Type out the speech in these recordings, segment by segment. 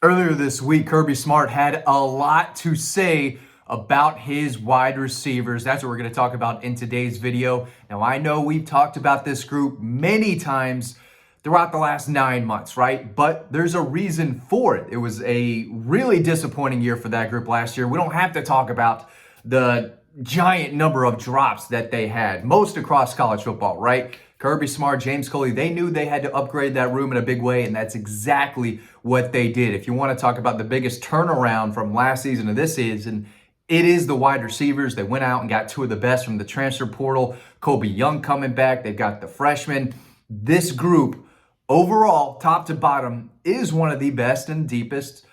Earlier this week, Kirby Smart had a lot to say about his wide receivers. That's what we're going to talk about in today's video. Now, I know we've talked about this group many times throughout the last 9 months, right? But there's a reason for it. It was a really disappointing year for that group last year. We don't have to talk about the giant number of drops that they had, most across college football, right? Kirby Smart, James Coley, they knew they had to upgrade that room in a big way, and that's exactly what they did. If you want to talk about the biggest turnaround from last season to this season, it is the wide receivers. They went out and got two of the best from the transfer portal. Kobe Young coming back. They've got the freshmen. This group, overall, top to bottom, is one of the best and deepest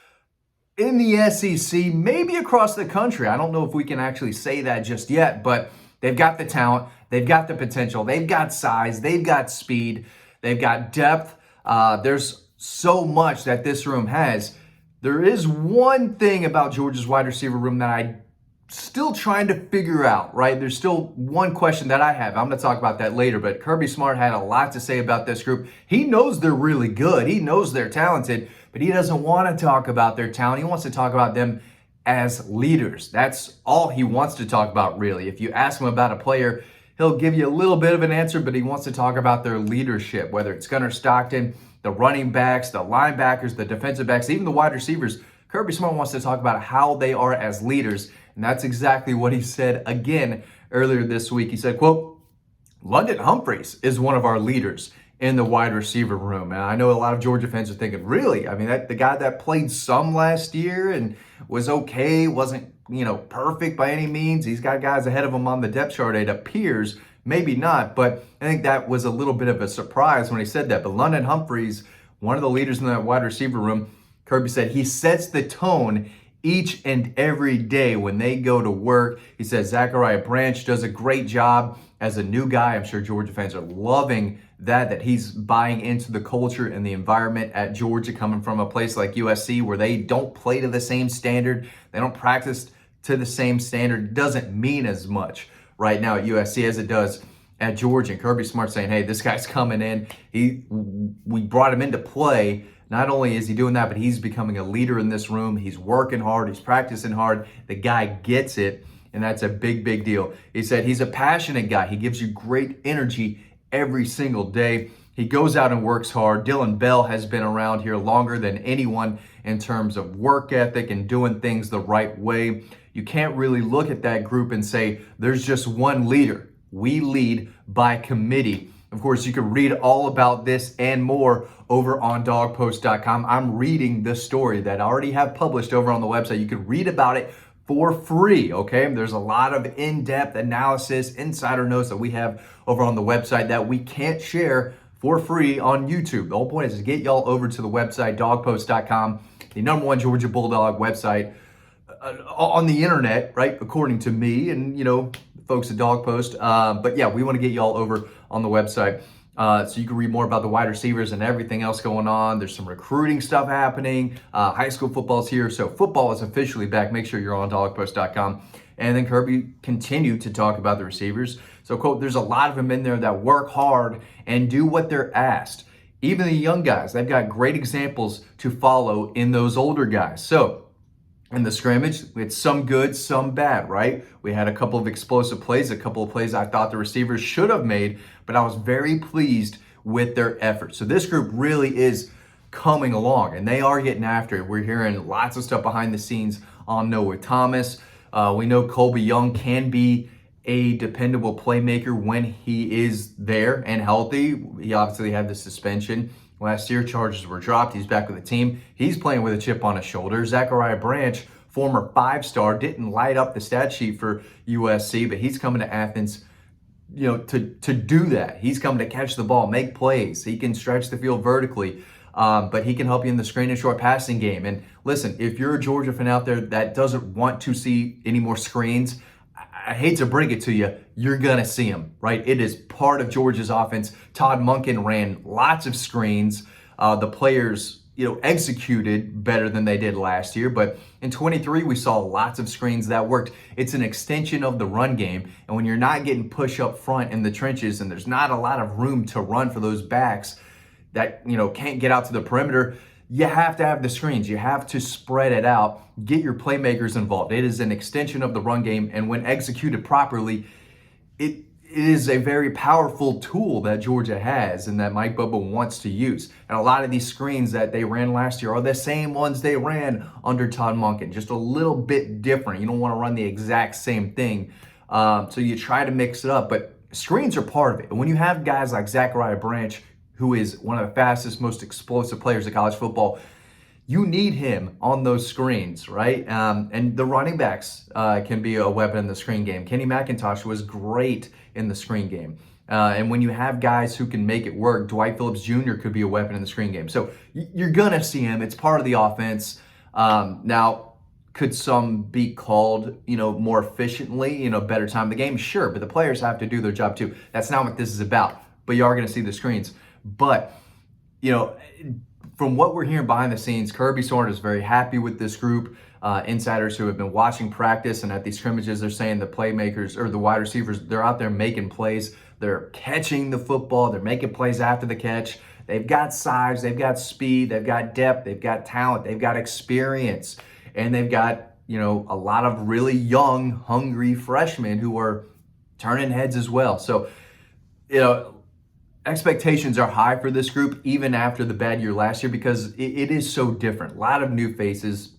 in the SEC, maybe across the country. I don't know if we can actually say that just yet, but they've got the talent, they've got the potential, they've got size, they've got speed, they've got depth. There's so much that this room has. There is one thing about Georgia's wide receiver room that I'm still trying to figure out, right? There's still one question that I have. I'm going to talk about that later, but Kirby Smart had a lot to say about this group. He knows they're really good. He knows they're talented, but he doesn't want to talk about their talent. He wants to talk about them as leaders. That's all he wants to talk about, really. If you ask him about a player, he'll give you a little bit of an answer, but he wants to talk about their leadership, whether it's Gunnar Stockton, the running backs, the linebackers, the defensive backs, even the wide receivers. Kirby Smart wants to talk about how they are as leaders, and that's exactly what he said again earlier this week. He said, quote, London Humphreys is one of our leaders in the wide receiver room. And I know a lot of Georgia fans are thinking, really? I mean, the guy that played some last year and was okay, wasn't, perfect by any means. He's got guys ahead of him on the depth chart, it appears. Maybe not, but I think that was a little bit of a surprise when he said that. But London Humphreys, one of the leaders in that wide receiver room, Kirby said he sets the tone each and every day when they go to work. He says Zachariah Branch does a great job as a new guy. I'm sure Georgia fans are loving that he's buying into the culture and the environment at Georgia, coming from a place like USC where they don't play to the same standard. They don't practice to the same standard. It doesn't mean as much right now at USC as it does at Georgia. And Kirby Smart saying, hey, this guy's coming in. We brought him into play. Not only is he doing that, but he's becoming a leader in this room. He's working hard. He's practicing hard. The guy gets it, and that's a big, big deal. He said he's a passionate guy. He gives you great energy every single day. He goes out and works hard. Dylan Bell has been around here longer than anyone in terms of work ethic and doing things the right way. You can't really look at that group and say there's just one leader. We lead by committee. Of course, you can read all about this and more over on dogpost.com. I'm reading the story that I already have published over on the website. You can read about it for free, okay? There's a lot of in-depth analysis, insider notes that we have over on the website that we can't share for free on YouTube. The whole point is to get y'all over to the website, dogpost.com, the #1 Georgia Bulldog website on the internet, right? According to me and, folks at Dog Post. But yeah, we want to get y'all over on the website so you can read more about the wide receivers and everything else going on. There's some recruiting stuff happening. High school football's here, so football is officially back. Make sure you're on dogpost.com. And then Kirby continued to talk about the receivers. So, quote, there's a lot of them in there that work hard and do what they're asked. Even the young guys, they've got great examples to follow in those older guys. So, in the scrimmage, it's some good, some bad, right? We had a couple of explosive plays, a couple of plays I thought the receivers should have made, but I was very pleased with their effort. So this group really is coming along, and they are getting after it. We're hearing lots of stuff behind the scenes on Noah Thomas. We know Kobe Young can be a dependable playmaker when he is there and healthy. He obviously had the suspension last year. Charges were dropped. He's back with the team. He's playing with a chip on his shoulder. Zachariah Branch, former 5-star, didn't light up the stat sheet for USC, but he's coming to Athens, to do that. He's coming to catch the ball, make plays. He can stretch the field vertically, but he can help you in the screen and short passing game. And listen, if you're a Georgia fan out there that doesn't want to see any more screens, I hate to break it to you, you're going to see them, right? It is part of Georgia's offense. Todd Monken ran lots of screens. The players, executed better than they did last year. But in 23, we saw lots of screens that worked. It's an extension of the run game. And when you're not getting push up front in the trenches and there's not a lot of room to run for those backs that, can't get out to the perimeter, you have to have the screens. You have to spread it out, get your playmakers involved. It is an extension of the run game, and when executed properly, it is a very powerful tool that Georgia has and that Mike Bubba wants to use. And a lot of these screens that they ran last year are the same ones they ran under Todd Monken, just a little bit different. You don't want to run the exact same thing. So you try to mix it up, but screens are part of it. And when you have guys like Zachariah Branch, who is one of the fastest, most explosive players in college football, you need him on those screens, right? And the running backs can be a weapon in the screen game. Kenny McIntosh was great in the screen game. And when you have guys who can make it work, Dwight Phillips Jr. could be a weapon in the screen game. So you're going to see him. It's part of the offense. Now, could some be called, more efficiently, better time of the game? Sure, but the players have to do their job too. That's not what this is about. But you are going to see the screens. But, from what we're hearing behind the scenes, Kirby Smart is very happy with this group. Insiders who have been watching practice and at these scrimmages, they're saying the playmakers or the wide receivers, they're out there making plays. They're catching the football. They're making plays after the catch. They've got size. They've got speed. They've got depth. They've got talent. They've got experience. And they've got, a lot of really young, hungry freshmen who are turning heads as well. So, expectations are high for this group, even after the bad year last year, because it is so different. A lot of new faces,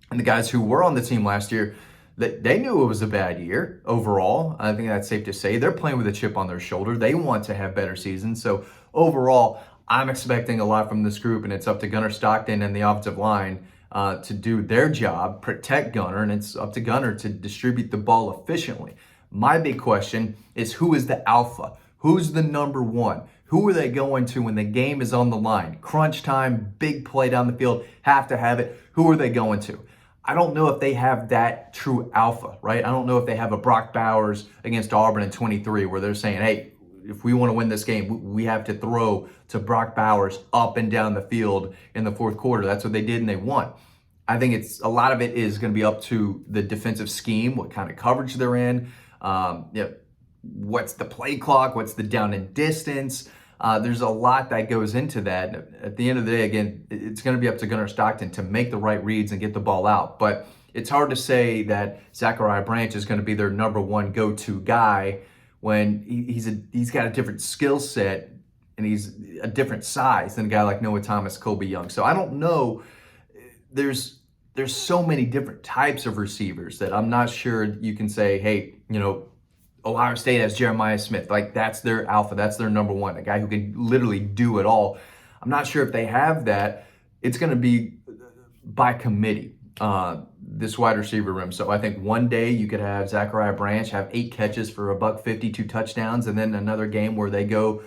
and the guys who were on the team last year, they knew it was a bad year overall. I think that's safe to say. They're playing with a chip on their shoulder. They want to have better seasons. So overall, I'm expecting a lot from this group, and it's up to Gunnar Stockton and the offensive line to do their job, protect Gunnar, and it's up to Gunnar to distribute the ball efficiently. My big question is, who is the alpha? Who's the number one? Who are they going to when the game is on the line? Crunch time, big play down the field, have to have it. Who are they going to? I don't know if they have that true alpha, right? I don't know if they have a Brock Bowers against Auburn in 23 where they're saying, hey, if we want to win this game, we have to throw to Brock Bowers up and down the field in the fourth quarter. That's what they did, and they won. I think a lot of it is going to be up to the defensive scheme, what kind of coverage they're in. What's the play clock? What's the down and distance? There's a lot that goes into that. At the end of the day, again, it's going to be up to Gunnar Stockton to make the right reads and get the ball out. But it's hard to say that Zachariah Branch is going to be their number one go-to guy when he's got a different skill set and he's a different size than a guy like Noah Thomas, Kobe Young. So I don't know. There's so many different types of receivers that I'm not sure you can say, hey, Ohio State has Jeremiah Smith. Like, that's their alpha. That's their number one, a guy who can literally do it all. I'm not sure if they have that. It's going to be by committee, this wide receiver room. So I think one day you could have Zachariah Branch have 8 catches for $150, 2 touchdowns, and then another game where they go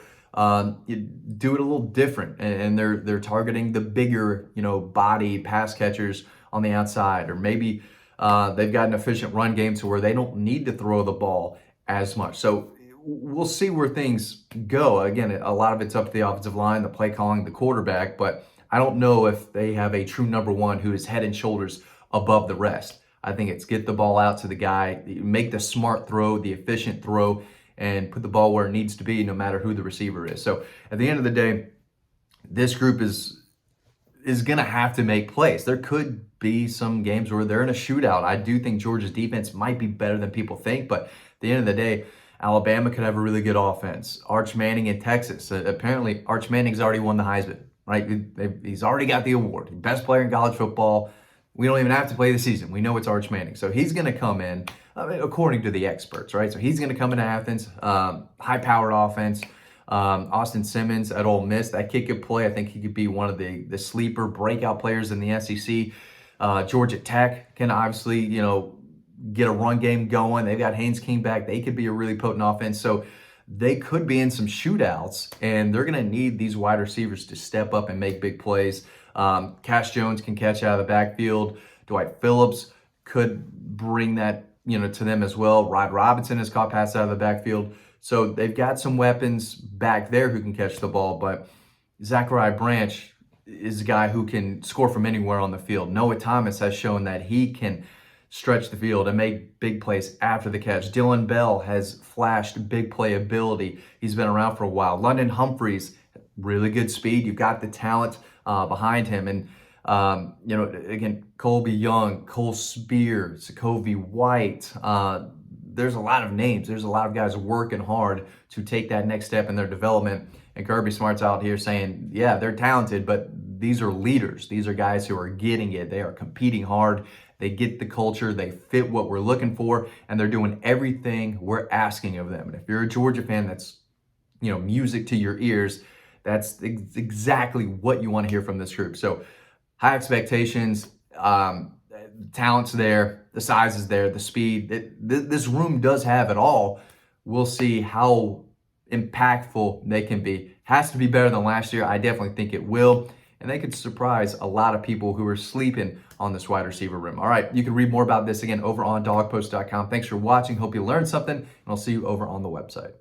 you do it a little different, and they're targeting the bigger, body pass catchers on the outside, or maybe they've got an efficient run game to where they don't need to throw the ball as much. So we'll see where things go. Again, a lot of it's up to the offensive line, the play calling, the quarterback, but I don't know if they have a true number one who is head and shoulders above the rest. I think it's get the ball out to the guy, make the smart throw, the efficient throw, and put the ball where it needs to be, no matter who the receiver is. So at the end of the day, this group is going to have to make plays. There could be some games where they're in a shootout. I do think Georgia's defense might be better than people think, but at the end of the day, Alabama could have a really good offense. Arch Manning in Texas. Apparently, Arch Manning's already won the Heisman, right? He's already got the award. Best player in college football. We don't even have to play the season. We know it's Arch Manning. So he's going to come in, according to the experts, right? So he's going to come into Athens, high-powered offense. Austin Simmons at Ole Miss, that kid could play. I think he could be one of the sleeper breakout players in the SEC. Georgia Tech can obviously, get a run game going. They've got Haynes King back. They could be a really potent offense. So they could be in some shootouts, and they're going to need these wide receivers to step up and make big plays. Cash Jones can catch out of the backfield. Dwight Phillips could bring that, to them as well. Rod Robinson has caught passes out of the backfield. So they've got some weapons back there who can catch the ball, but Zachariah Branch is a guy who can score from anywhere on the field. Noah Thomas has shown that he can stretch the field and make big plays after the catch. Dylan Bell has flashed big play ability. He's been around for a while. London Humphreys really good speed. You've got the talent behind him. And, again, Colby Young, Cole Spear, Sokovie White. There's a lot of names. There's a lot of guys working hard to take that next step in their development. And Kirby Smart's out here saying, yeah, they're talented, but these are leaders. These are guys who are getting it. They are competing hard. They get the culture. They fit what we're looking for, and they're doing everything we're asking of them. And if you're a Georgia fan, that's, music to your ears. That's exactly what you want to hear from this group. So high expectations, talent's there, the size is there, the speed. This room does have it all. We'll see how impactful they can be. Has to be better than last year. I definitely think it will. And they could surprise a lot of people who are sleeping on this wide receiver room. All right, you can read more about this again over on dogpost.com. Thanks for watching. Hope you learned something, and I'll see you over on the website.